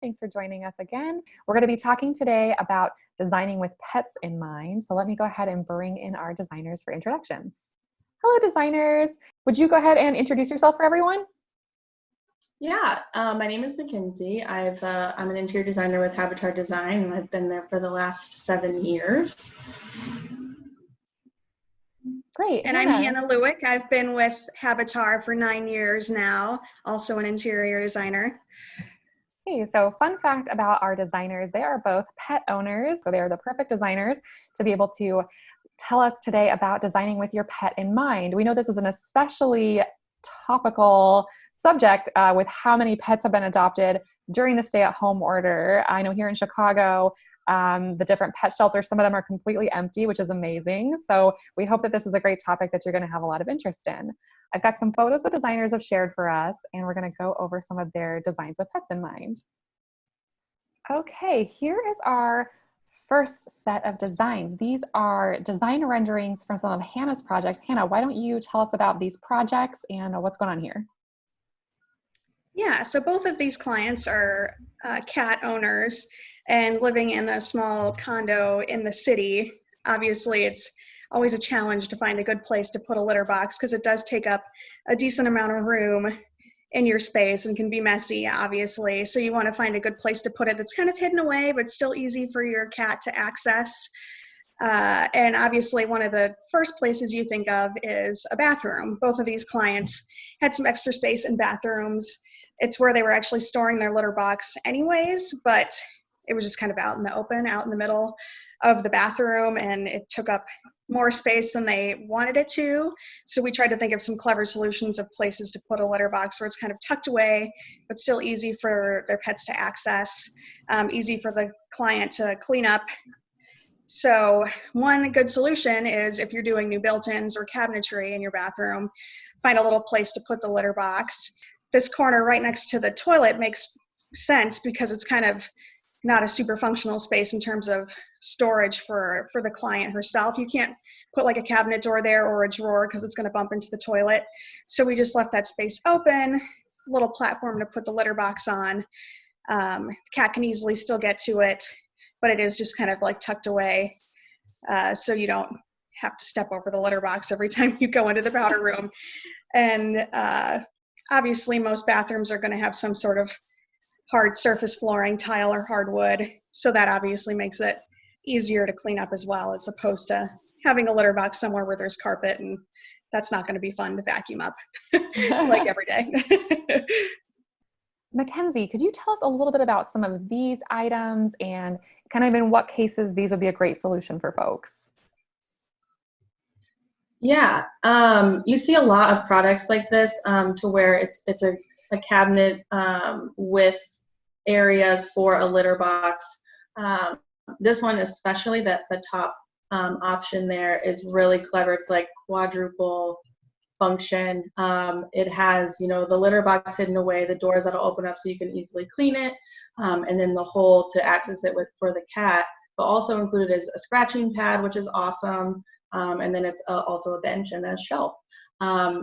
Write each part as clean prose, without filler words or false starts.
Thanks for joining us again. We're going to be talking today about designing with pets in mind. So let me go ahead and bring in our designers for introductions. Hello, designers. Would you go ahead and introduce yourself for everyone? Yeah, my name is Mackenzie. I'm an interior designer with Habitar Design, and I've been there for the last 7 years. Great. And I'm Hannah Lewick. I've been with Habitar for 9 years now, also an interior designer. Hey, so fun fact about our designers, they are both pet owners, so they are the perfect designers to be able to tell us today about designing with your pet in mind. We know this is an especially topical subject with how many pets have been adopted during the stay-at-home order. I know here in Chicago, the different pet shelters, some of them are completely empty, which is amazing. So we hope that this is a great topic that you're going to have a lot of interest in. I've got some photos that designers have shared for us, and we're going to go over some of their designs with pets in mind. Okay, here is our first set of designs. These are design renderings from some of Hannah's projects. Hannah, why don't you tell us about these projects and what's going on here? Yeah, so both of these clients are cat owners and living in a small condo in the city. Obviously, it's always a challenge to find a good place to put a litter box because it does take up a decent amount of room in your space and can be messy, obviously. So you want to find a good place to put it that's kind of hidden away, but still easy for your cat to access. And obviously, one of the first places you think of is a bathroom. Both of these clients had some extra space in bathrooms. It's where they were actually storing their litter box anyways, but it was just kind of out in the open, out in the middle of the bathroom, and it took up more space than they wanted it to. So we tried to think of some clever solutions of places to put a litter box where it's kind of tucked away, but still easy for their pets to access, easy for the client to clean up. So one good solution is if you're doing new built-ins or cabinetry in your bathroom, find a little place to put the litter box. This corner right next to the toilet makes sense because it's kind of not a super functional space in terms of storage for the client herself. You can't put like a cabinet door there or a drawer because it's going to bump into the toilet. So we just left that space open, little platform to put the litter box on. The cat can easily still get to it, but it is just kind of like tucked away. So you don't have to step over the litter box every time you go into the powder room. And obviously most bathrooms are going to have some sort of hard surface flooring, tile or hardwood. So that obviously makes it easier to clean up as well, as opposed to having a litter box somewhere where there's carpet, and that's not going to be fun to vacuum up like every day. Mackenzie, could you tell us a little bit about some of these items and kind of in what cases these would be a great solution for folks? Yeah, you see a lot of products like this to where it's a cabinet with areas for a litter box. This one especially, that the top option there is really clever. It's like quadruple function. It has, the litter box hidden away, the doors that'll open up so you can easily clean it, and then the hole to access it with for the cat. But also included is a scratching pad, which is awesome, and then it's also a bench and a shelf.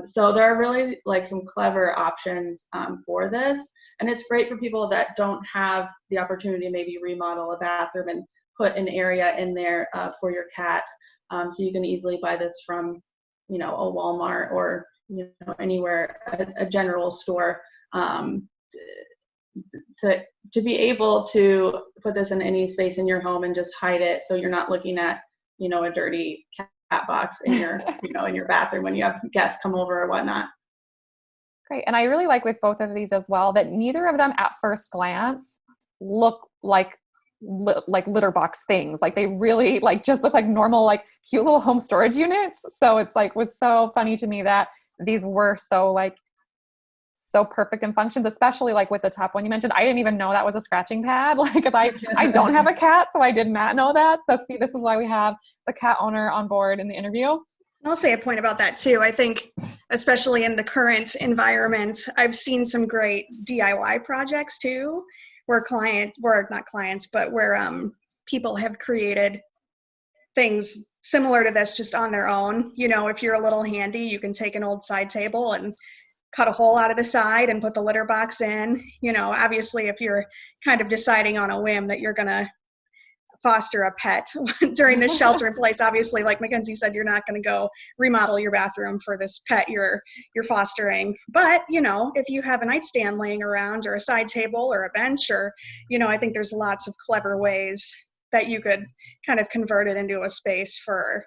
So there are really like some clever options for this, and it's great for people that don't have the opportunity to maybe remodel a bathroom and put an area in there for your cat. So you can easily buy this from, a Walmart or anywhere, a general store, to be able to put this in any space in your home and just hide it so you're not looking at a dirty cat box in your in your bathroom when you have guests come over or whatnot. Great. And I really like with both of these as well that neither of them at first glance look like litter box things. Like they really just look like normal, cute little home storage units. So it's was so funny to me that these were so perfect in functions, especially with the top one you mentioned. I didn't even know that was a scratching pad, because I don't have a cat, so I did not know that. So see, this is why we have the cat owner on board in the interview. I'll say a point about that too. I think, especially in the current environment, I've seen some great DIY projects too, where people have created things similar to this just on their own. If you're a little handy, you can take an old side table and cut a hole out of the side and put the litter box in. Obviously, if you're kind of deciding on a whim that you're going to foster a pet during this shelter in place, obviously, like Mackenzie said, you're not going to go remodel your bathroom for this pet you're fostering. But if you have a nightstand laying around, or a side table, or a bench, or I think there's lots of clever ways that you could kind of convert it into a space for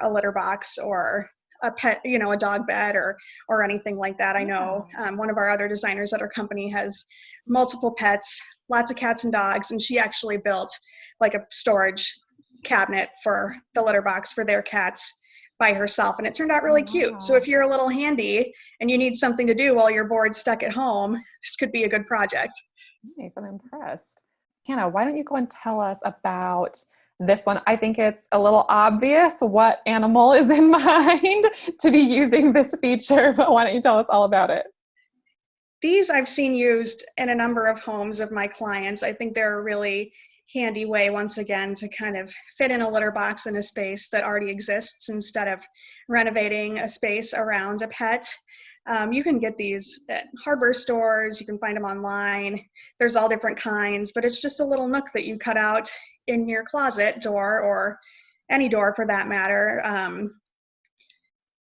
a litter box, or a pet, a dog bed, or anything like that. I know one of our other designers at our company has multiple pets, lots of cats and dogs, and she actually built like a storage cabinet for the litter box for their cats by herself, and it turned out really cute. So if you're a little handy and you need something to do while you're bored stuck at home, this could be a good project. Nice, I'm impressed. Hannah, why don't you go and tell us about this one? I think it's a little obvious what animal is in mind to be using this feature, but why don't you tell us all about it? These I've seen used in a number of homes of my clients. I think they're a really handy way, once again, to kind of fit in a litter box in a space that already exists instead of renovating a space around a pet. You can get these at hardware stores. You can find them online. There's all different kinds, but it's just a little nook that you cut out in your closet door, or any door for that matter.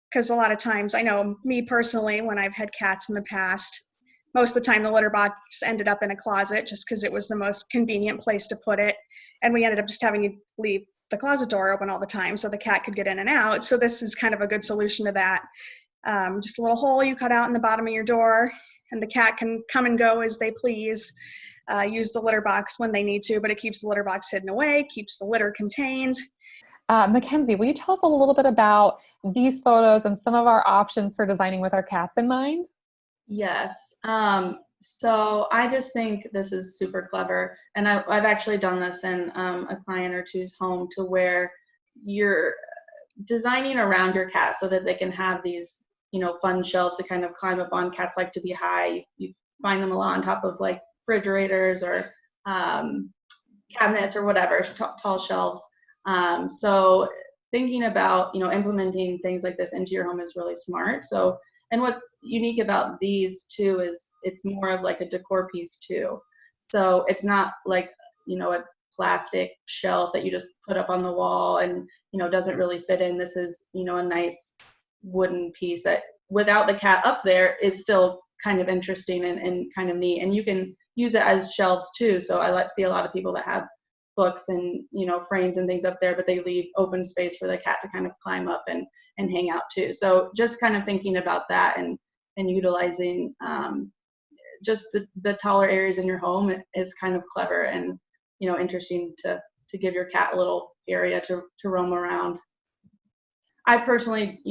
Because a lot of times, I know me personally, when I've had cats in the past, most of the time the litter box ended up in a closet just because it was the most convenient place to put it. And we ended up just having to leave the closet door open all the time so the cat could get in and out. So this is kind of a good solution to that. Just a little hole you cut out in the bottom of your door, and the cat can come and go as they please. Use the litter box when they need to, but it keeps the litter box hidden away, keeps the litter contained. Mackenzie, will you tell us a little bit about these photos and some of our options for designing with our cats in mind? Yes. So I just think this is super clever. And I've actually done this in a client or two's home, to where you're designing around your cat so that they can have these, fun shelves to kind of climb up on. Cats like to be high. You find them a lot on top of like refrigerators or cabinets or whatever, tall shelves. So thinking about, implementing things like this into your home is really smart. So, and what's unique about these too is it's more of like a decor piece too. So it's not like, a plastic shelf that you just put up on the wall and, doesn't really fit in. This is, a nice wooden piece that, without the cat up there, is still kind of interesting and kind of neat. And you can use it as shelves too. So I see a lot of people that have books and, frames and things up there, but they leave open space for the cat to kind of climb up and hang out too. So just kind of thinking about that and utilizing just the taller areas in your home is kind of clever and, interesting to give your cat a little area to roam around. I personally,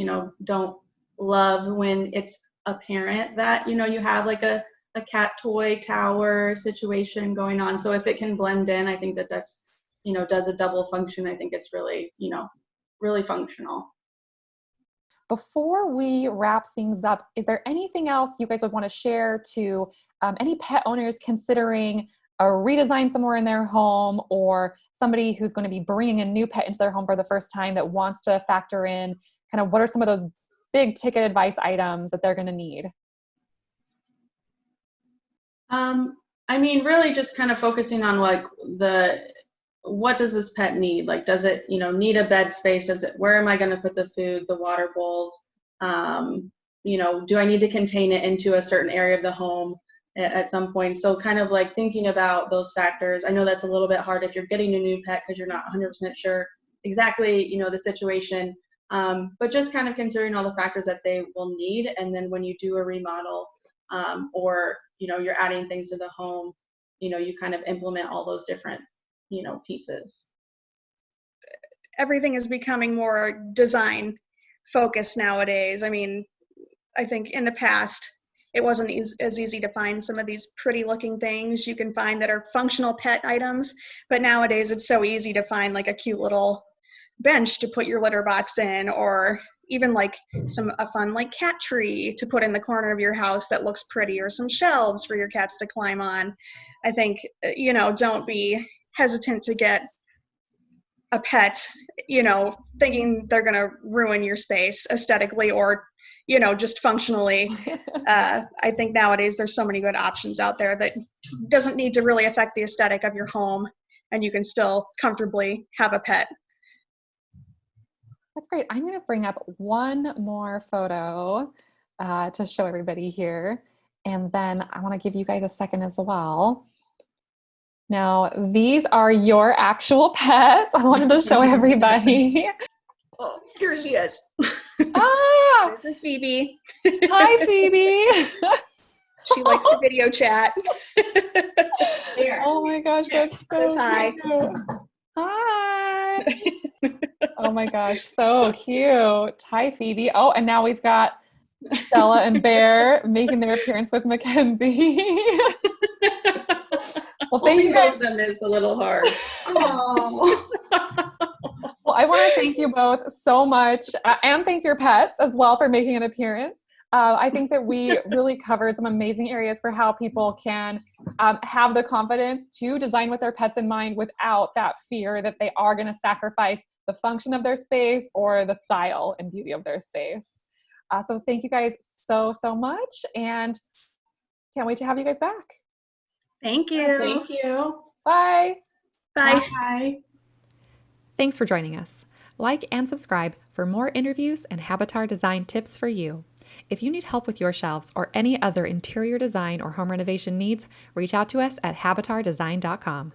don't love when it's apparent that, you have like a cat toy tower situation going on. So if it can blend in, I think that's, does a double function. I think it's really, really functional. Before we wrap things up, is there anything else you guys would want to share to any pet owners considering a redesign somewhere in their home, or somebody who's going to be bringing a new pet into their home for the first time that wants to factor in kind of what are some of those big ticket advice items that they're going to need? Really just kind of focusing on like what does this pet need? Like, does it, need a bed space? Where am I going to put the food, the water bowls? Do I need to contain it into a certain area of the home at some point? So kind of like thinking about those factors. I know that's a little bit hard if you're getting a new pet because you're not 100% sure exactly, the situation. But just kind of considering all the factors that they will need. And then when you do a remodel, or, you're adding things to the home, you kind of implement all those different, pieces. Everything is becoming more design focused nowadays. I think in the past, it wasn't as easy to find some of these pretty looking things you can find that are functional pet items. But nowadays, it's so easy to find like a cute little bench to put your litter box in, or even like a fun like cat tree to put in the corner of your house that looks pretty, or some shelves for your cats to climb on. I think, don't be hesitant to get a pet, thinking they're going to ruin your space aesthetically or just functionally. I think nowadays there's so many good options out there that doesn't need to really affect the aesthetic of your home, and you can still comfortably have a pet. That's great. I'm going to bring up one more photo to show everybody here. And then I want to give you guys a second as well. Now, these are your actual pets. I wanted to show everybody. Oh, here she is. Ah, This is Phoebe. hi, Phoebe. She likes to video chat. Here. Oh my gosh, that's Says so hi. cute. Hi. Oh my gosh, so cute. Hi, Phoebe. Oh, and now we've got Stella and Bear making their appearance with Mackenzie. Well, thank you guys. Both of them is a little hard. Oh. Well, I want to thank you both so much, and thank your pets as well for making an appearance. I think that we really covered some amazing areas for how people can have the confidence to design with their pets in mind without that fear that they are going to sacrifice the function of their space or the style and beauty of their space. So thank you guys so much, and can't wait to have you guys back. Thank you. Thank you. Bye. Bye. Bye. Thanks for joining us. Like and subscribe for more interviews and Habitar design tips for you. If you need help with your shelves or any other interior design or home renovation needs, reach out to us at habitardesign.com.